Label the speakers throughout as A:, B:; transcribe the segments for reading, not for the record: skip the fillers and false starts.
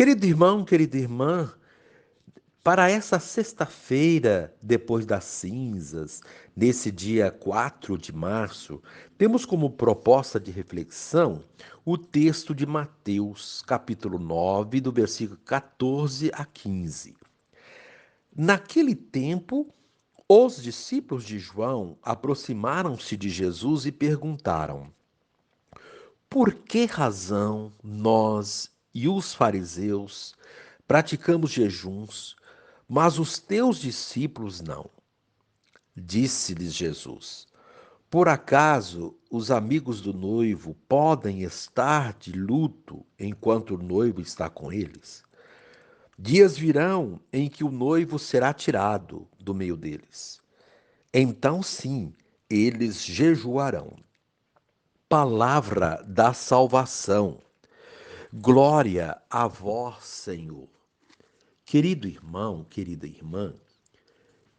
A: Querido irmão, querida irmã, para essa sexta-feira, depois das cinzas, nesse dia 4 de março, temos como proposta de reflexão o texto de Mateus, capítulo 9, do versículo 14 a 15. Naquele tempo, os discípulos de João aproximaram-se de Jesus e perguntaram: Por que razão nós e os fariseus praticamos jejuns, mas os teus discípulos não? Disse-lhes Jesus: Por acaso os amigos do noivo podem estar de luto enquanto o noivo está com eles? Dias virão em que o noivo será tirado do meio deles. Então, sim, eles jejuarão. Palavra da salvação. Glória a vós, Senhor. Querido irmão, querida irmã,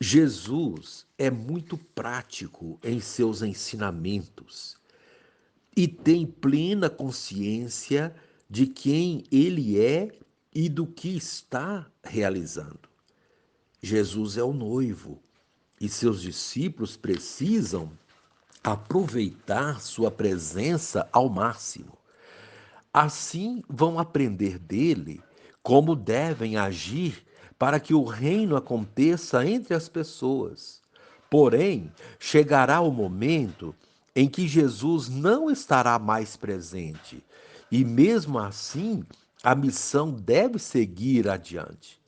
A: Jesus é muito prático em seus ensinamentos e tem plena consciência de quem ele é e do que está realizando. Jesus é o noivo e seus discípulos precisam aproveitar sua presença ao máximo. Assim vão aprender dele como devem agir para que o reino aconteça entre as pessoas. Porém, chegará o momento em que Jesus não estará mais presente, e mesmo assim, a missão deve seguir adiante.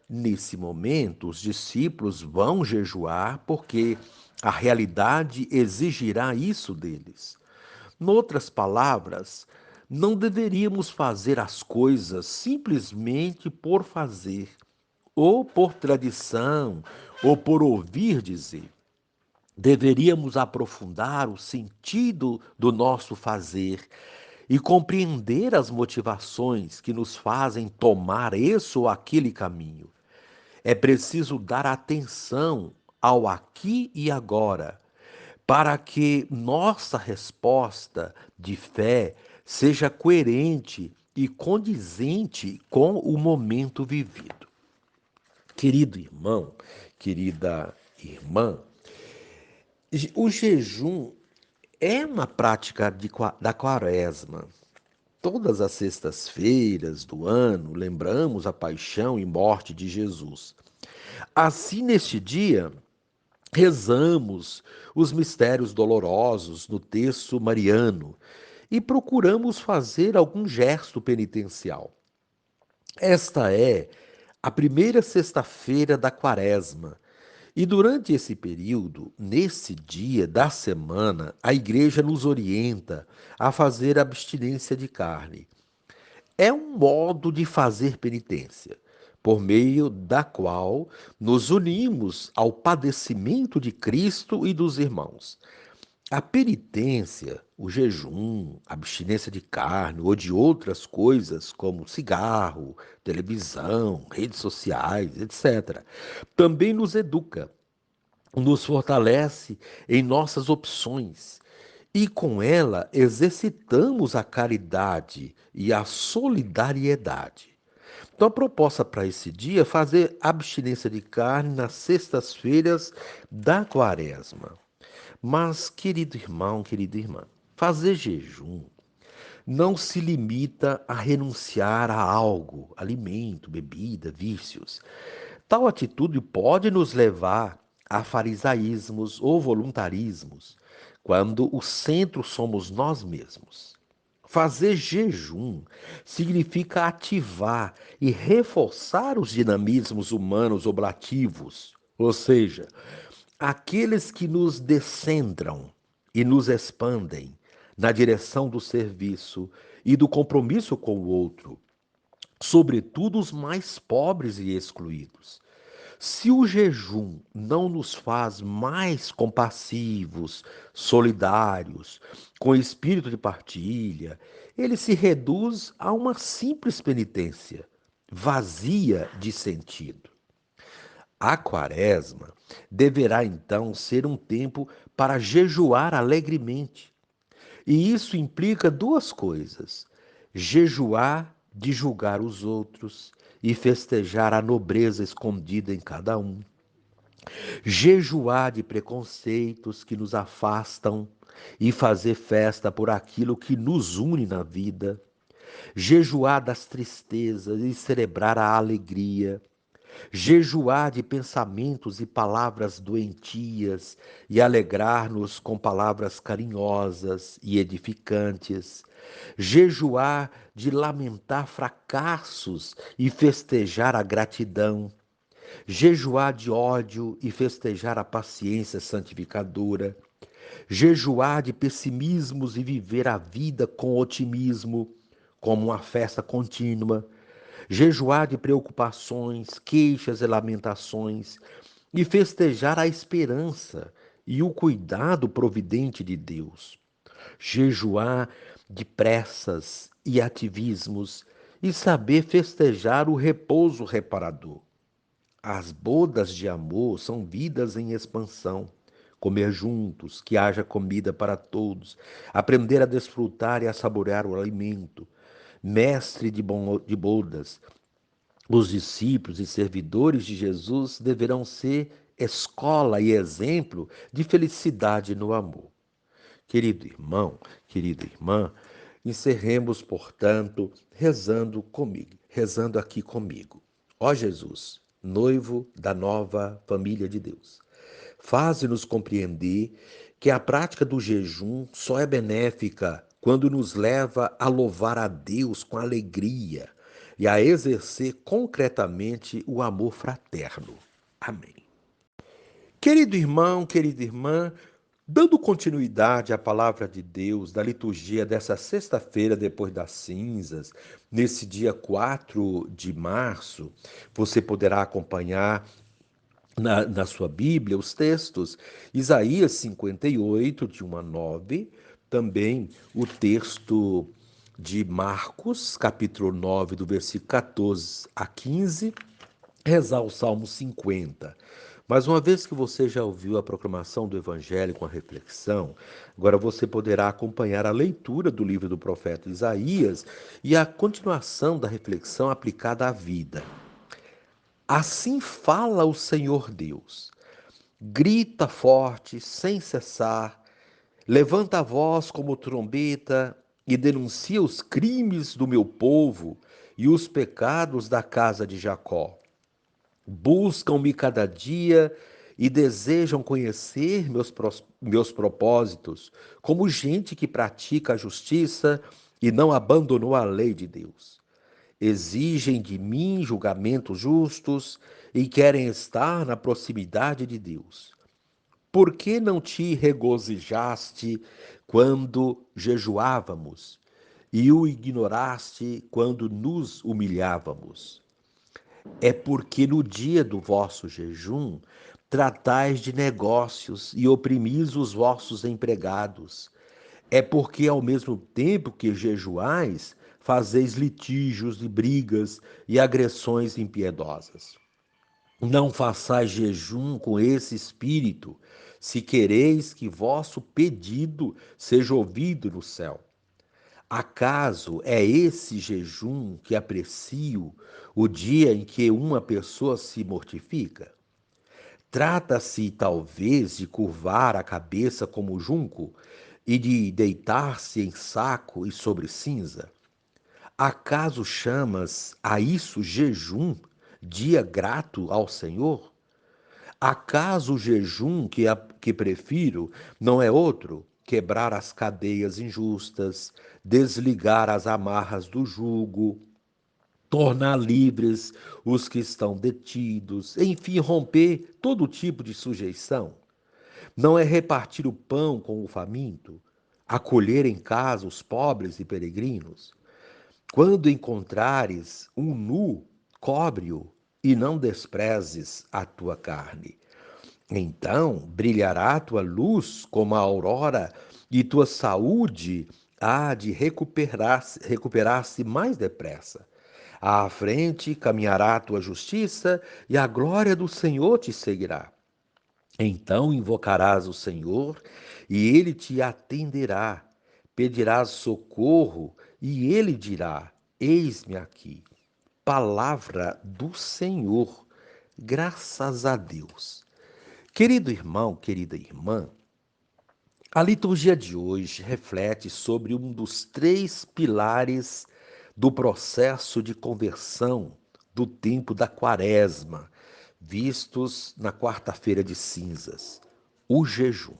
A: Nesse momento, os discípulos vão jejuar porque a realidade exigirá isso deles. Noutras palavras, não deveríamos fazer as coisas simplesmente por fazer, ou por tradição, ou por ouvir dizer. Deveríamos aprofundar o sentido do nosso fazer e compreender as motivações que nos fazem tomar esse ou aquele caminho. É preciso dar atenção ao aqui e agora, para que nossa resposta de fé seja coerente e condizente com o momento vivido. Querido irmão, querida irmã, o jejum é uma prática da quaresma. Todas as sextas-feiras do ano lembramos a paixão e morte de Jesus. Assim, neste dia, rezamos os mistérios dolorosos no texto mariano e procuramos fazer algum gesto penitencial. Esta é a primeira sexta-feira da quaresma. E durante esse período, nesse dia da semana, a igreja nos orienta a fazer abstinência de carne. É um modo de fazer penitência, por meio da qual nos unimos ao padecimento de Cristo e dos irmãos. A penitência, o jejum, a abstinência de carne ou de outras coisas como cigarro, televisão, redes sociais, etc., também nos educa, nos fortalece em nossas opções e com ela exercitamos a caridade e a solidariedade. Então, a proposta para esse dia é fazer abstinência de carne nas sextas-feiras da quaresma. Mas, querido irmão, querida irmã, fazer jejum não se limita a renunciar a algo, alimento, bebida, vícios. Tal atitude pode nos levar a farisaísmos ou voluntarismos, quando o centro somos nós mesmos. Fazer jejum significa ativar e reforçar os dinamismos humanos oblativos, ou seja, aqueles que nos descentram e nos expandem na direção do serviço e do compromisso com o outro, sobretudo os mais pobres e excluídos. Se o jejum não nos faz mais compassivos, solidários, com espírito de partilha, ele se reduz a uma simples penitência, vazia de sentido. A quaresma deverá então ser um tempo para jejuar alegremente. E isso implica duas coisas: jejuar de julgar os outros e festejar a nobreza escondida em cada um. Jejuar de preconceitos que nos afastam e fazer festa por aquilo que nos une na vida. Jejuar das tristezas e celebrar a alegria. Jejuar de pensamentos e palavras doentias e alegrar-nos com palavras carinhosas e edificantes. Jejuar de lamentar fracassos e festejar a gratidão. Jejuar de ódio e festejar a paciência santificadora. Jejuar de pessimismos e viver a vida com otimismo, como uma festa contínua. Jejuar de preocupações, queixas e lamentações, e festejar a esperança e o cuidado providente de Deus. Jejuar de pressas e ativismos, e saber festejar o repouso reparador. As bodas de amor são vidas em expansão. Comer juntos, que haja comida para todos, aprender a desfrutar e a saborear o alimento. Mestre de bodas, os discípulos e servidores de Jesus deverão ser escola e exemplo de felicidade no amor. Querido irmão, querida irmã, encerremos, portanto, rezando aqui comigo. Ó Jesus, noivo da nova família de Deus, faze-nos compreender que a prática do jejum só é benéfica quando nos leva a louvar a Deus com alegria e a exercer concretamente o amor fraterno. Amém. Querido irmão, querida irmã, dando continuidade à palavra de Deus da liturgia dessa sexta-feira depois das cinzas, nesse dia 4 de março, você poderá acompanhar na sua Bíblia os textos Isaías 58, de 1 a 9, também o texto de Marcos, capítulo 9, do versículo 14 a 15, rezar o Salmo 50. Mas uma vez que você já ouviu a proclamação do Evangelho com a reflexão, agora você poderá acompanhar a leitura do livro do profeta Isaías e a continuação da reflexão aplicada à vida. Assim fala o Senhor Deus. Grita forte, sem cessar, levanta a voz como trombeta e denuncia os crimes do meu povo e os pecados da casa de Jacó. Buscam-me cada dia e desejam conhecer meus propósitos, como gente que pratica a justiça e não abandonou a lei de Deus. Exigem de mim julgamentos justos e querem estar na proximidade de Deus. Por que não te regozijaste quando jejuávamos e o ignoraste quando nos humilhávamos? É porque no dia do vosso jejum tratais de negócios e oprimis os vossos empregados. É porque ao mesmo tempo que jejuais, fazeis litígios e brigas e agressões impiedosas. Não façais jejum com esse espírito, se quereis que vosso pedido seja ouvido no céu. Acaso é esse jejum que aprecio o dia em que uma pessoa se mortifica? Trata-se, talvez, de curvar a cabeça como junco e de deitar-se em saco e sobre cinza? Acaso chamas a isso jejum, dia grato ao Senhor? Acaso o jejum que prefiro não é outro? Quebrar as cadeias injustas, desligar as amarras do jugo, tornar livres os que estão detidos, enfim, romper todo tipo de sujeição? Não é repartir o pão com o faminto, acolher em casa os pobres e peregrinos? Quando encontrares um nu, cobre-o e não desprezes a tua carne. Então brilhará tua luz como a aurora e tua saúde há de recuperar-se mais depressa. À frente caminhará a tua justiça e a glória do Senhor te seguirá. Então invocarás o Senhor e ele te atenderá. Pedirás socorro e ele dirá: Eis-me aqui. Palavra do Senhor. Graças a Deus. Querido irmão, querida irmã, a liturgia de hoje reflete sobre um dos três pilares do processo de conversão do tempo da Quaresma, vistos na quarta-feira de cinzas, o jejum.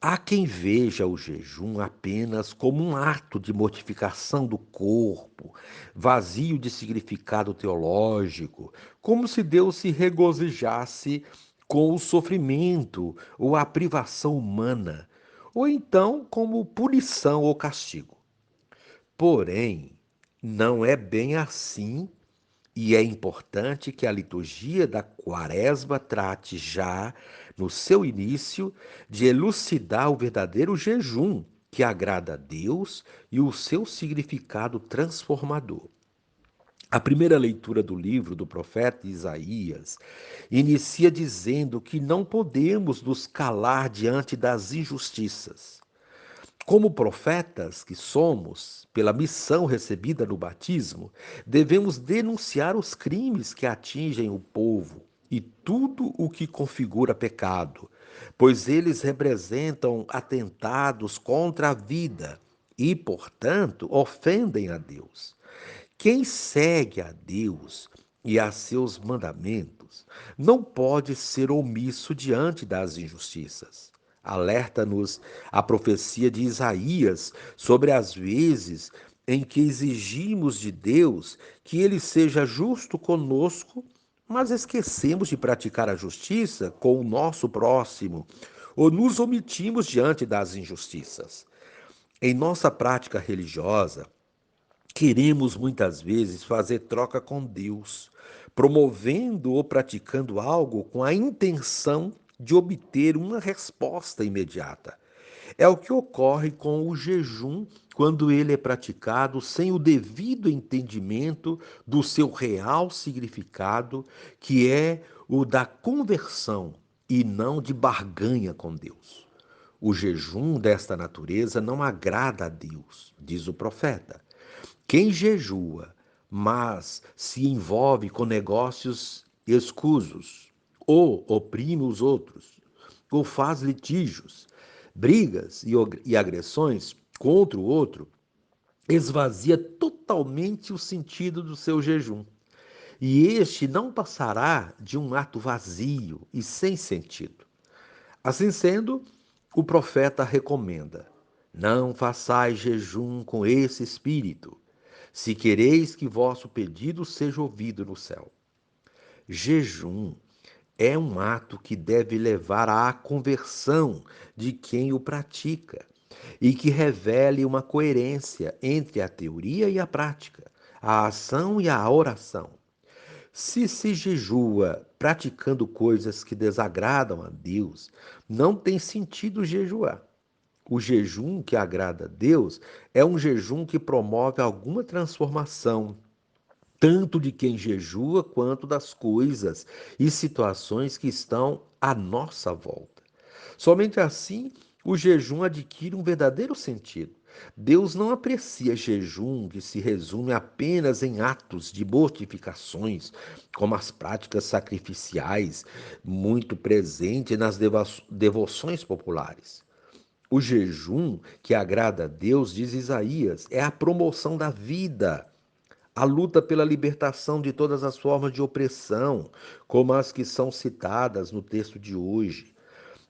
A: Há quem veja o jejum apenas como um ato de mortificação do corpo, vazio de significado teológico, como se Deus se regozijasse com o sofrimento ou a privação humana, ou então como punição ou castigo. Porém, não é bem assim e é importante que a liturgia da Quaresma trate já, no seu início, de elucidar o verdadeiro jejum que agrada a Deus e o seu significado transformador. A primeira leitura do livro do profeta Isaías inicia dizendo que não podemos nos calar diante das injustiças. Como profetas que somos, pela missão recebida no batismo, devemos denunciar os crimes que atingem o povo e tudo o que configura pecado, pois eles representam atentados contra a vida e, portanto, ofendem a Deus. Quem segue a Deus e a seus mandamentos não pode ser omisso diante das injustiças. Alerta-nos a profecia de Isaías sobre as vezes em que exigimos de Deus que ele seja justo conosco, mas esquecemos de praticar a justiça com o nosso próximo, ou nos omitimos diante das injustiças. Em nossa prática religiosa, queremos muitas vezes fazer troca com Deus, promovendo ou praticando algo com a intenção de obter uma resposta imediata. É o que ocorre com o jejum quando ele é praticado sem o devido entendimento do seu real significado, que é o da conversão e não de barganha com Deus. O jejum desta natureza não agrada a Deus, diz o profeta. Quem jejua, mas se envolve com negócios escusos, ou oprime os outros, ou faz litígios, brigas e agressões contra o outro, esvazia totalmente o sentido do seu jejum. E este não passará de um ato vazio e sem sentido. Assim sendo, o profeta recomenda: não façais jejum com esse espírito, se quereis que vosso pedido seja ouvido no céu. Jejum é um ato que deve levar à conversão de quem o pratica e que revele uma coerência entre a teoria e a prática, a ação e a oração. Se jejua praticando coisas que desagradam a Deus, não tem sentido jejuar. O jejum que agrada a Deus é um jejum que promove alguma transformação, tanto de quem jejua quanto das coisas e situações que estão à nossa volta. Somente assim o jejum adquire um verdadeiro sentido. Deus não aprecia jejum que se resume apenas em atos de mortificações, como as práticas sacrificiais, muito presentes nas devoções populares. O jejum que agrada a Deus, diz Isaías, é a promoção da vida, a luta pela libertação de todas as formas de opressão, como as que são citadas no texto de hoje.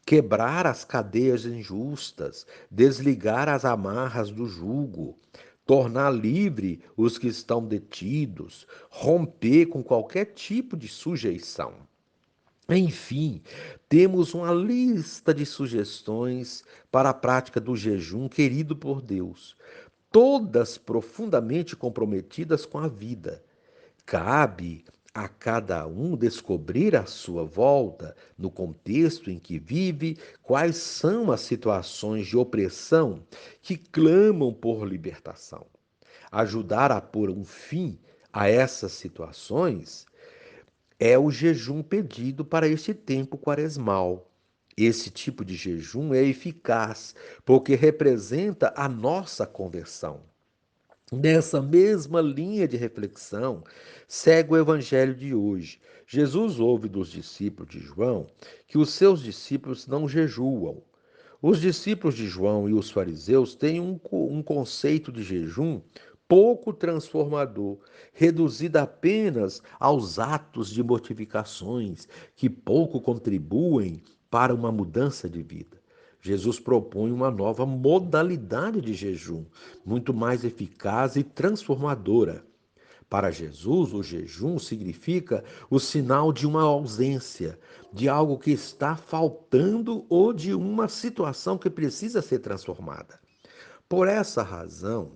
A: Quebrar as cadeias injustas, desligar as amarras do jugo, tornar livre os que estão detidos, romper com qualquer tipo de sujeição. Enfim, temos uma lista de sugestões para a prática do jejum querido por Deus, todas profundamente comprometidas com a vida. Cabe a cada um descobrir à sua volta, no contexto em que vive, quais são as situações de opressão que clamam por libertação. Ajudar a pôr um fim a essas situações é o jejum pedido para este tempo quaresmal. Esse tipo de jejum é eficaz porque representa a nossa conversão. Nessa mesma linha de reflexão, segue o evangelho de hoje. Jesus ouve dos discípulos de João que os seus discípulos não jejuam. Os discípulos de João e os fariseus têm um conceito de jejum pouco transformador, reduzido apenas aos atos de mortificações que pouco contribuem para uma mudança de vida. Jesus propõe uma nova modalidade de jejum, muito mais eficaz e transformadora. Para Jesus, o jejum significa o sinal de uma ausência, de algo que está faltando ou de uma situação que precisa ser transformada. Por essa razão,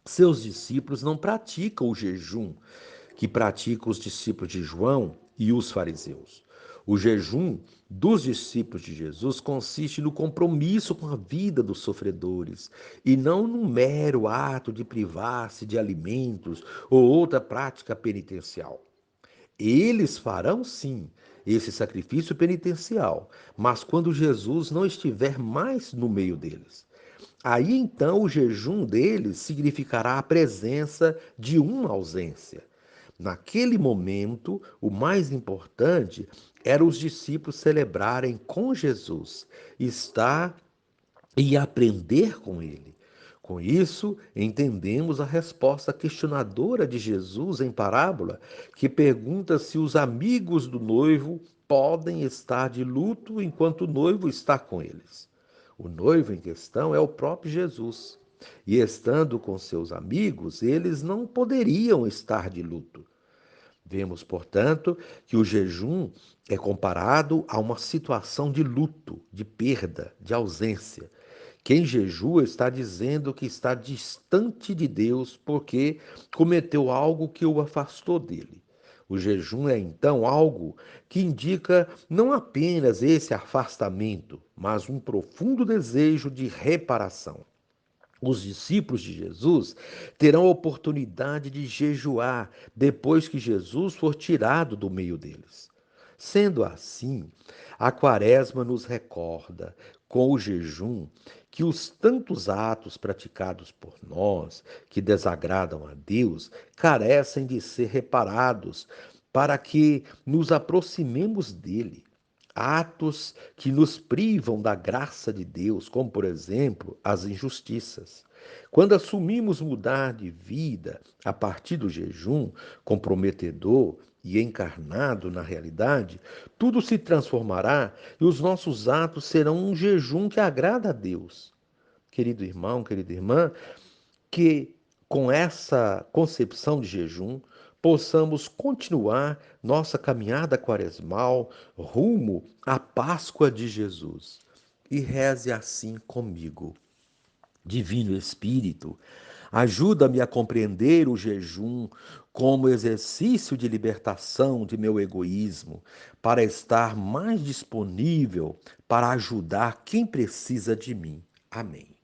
A: seus discípulos não praticam o jejum que praticam os discípulos de João e os fariseus. O jejum dos discípulos de Jesus consiste no compromisso com a vida dos sofredores e não num mero ato de privar-se de alimentos ou outra prática penitencial. Eles farão sim esse sacrifício penitencial, mas quando Jesus não estiver mais no meio deles. Aí então o jejum deles significará a presença de uma ausência. Naquele momento, o mais importante era os discípulos celebrarem com Jesus, estar e aprender com ele. Com isso, entendemos a resposta questionadora de Jesus em parábola, que pergunta se os amigos do noivo podem estar de luto enquanto o noivo está com eles. O noivo em questão é o próprio Jesus. E estando com seus amigos, eles não poderiam estar de luto. Vemos, portanto, que o jejum é comparado a uma situação de luto, de perda, de ausência. Quem jejua está dizendo que está distante de Deus porque cometeu algo que o afastou dele. O jejum é então algo que indica não apenas esse afastamento, mas um profundo desejo de reparação. Os discípulos de Jesus terão a oportunidade de jejuar depois que Jesus for tirado do meio deles. Sendo assim, a Quaresma nos recorda, com o jejum, que os tantos atos praticados por nós, que desagradam a Deus, carecem de ser reparados para que nos aproximemos dele. Atos que nos privam da graça de Deus, como por exemplo as injustiças. Quando assumimos mudar de vida a partir do jejum, comprometedor e encarnado na realidade, tudo se transformará e os nossos atos serão um jejum que agrada a Deus. Querido irmão, querida irmã, que com essa concepção de jejum possamos continuar nossa caminhada quaresmal rumo à Páscoa de Jesus. E reze assim comigo. Divino Espírito, ajuda-me a compreender o jejum como exercício de libertação de meu egoísmo, para estar mais disponível para ajudar quem precisa de mim. Amém.